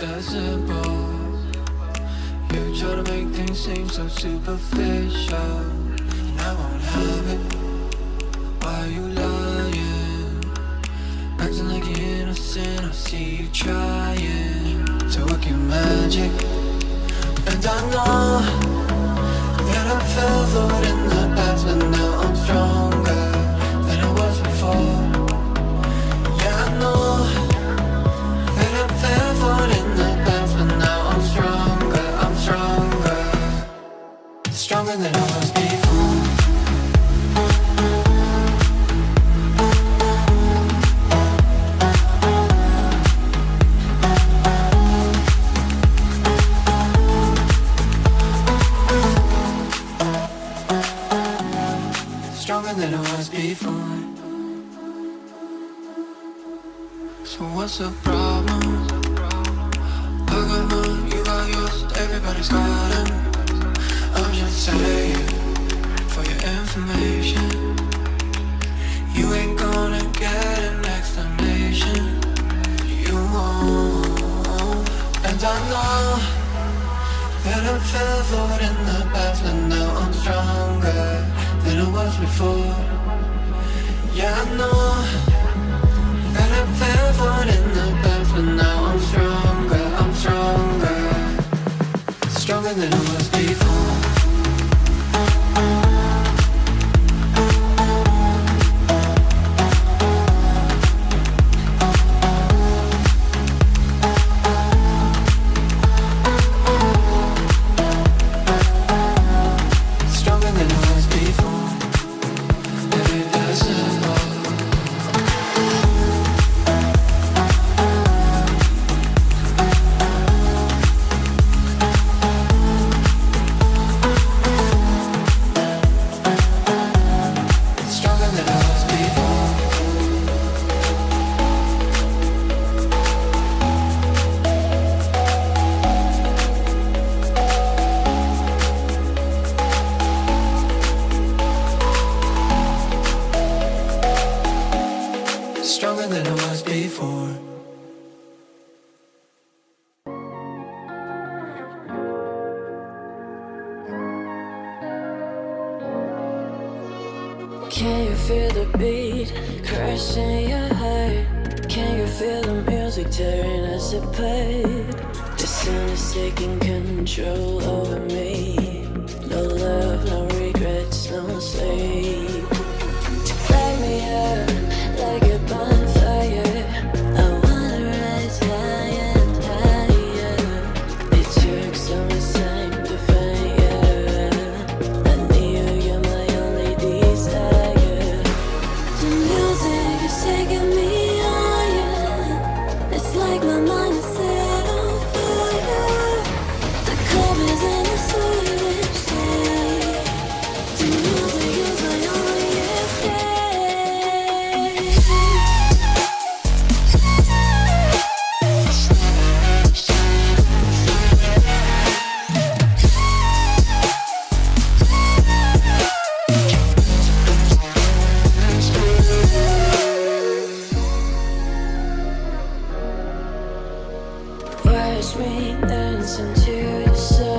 irreducible. You try to make things seem so superficial, and I won't have it. Why are you lying? Acting like you're innocent, I see you trying to work your magic. And I know that I fell for it in the past, but now I'm stronger than I was before. Yeah, I know that I fell for it in the past, but now I'm stronger, stronger than I was before. Stronger than I was before. So what's the problem? I got mine, you got yours, everybody's got them. I'm just saying, for your information, you ain't gonna get an explanation. You won't. And I know that I fell for it in the past, but now I'm stronger than I was before. Yeah, I know that I fell for it in the past, but now I'm stronger, stronger than I was before. Stronger than I was before. Can you feel the beat crashing your heart? Can you feel the music tearing us apart? The sun is taking control over me. No love, no regrets, no sleep. Light me up like a bonfire. I wanna rise higher and higher. It took so much time to find you. I knew you're my only desire. The music is taking me higher. It's like my mind is set on fire. The club is in a sweet state. The music is my only escape. Watch me dance into the sun.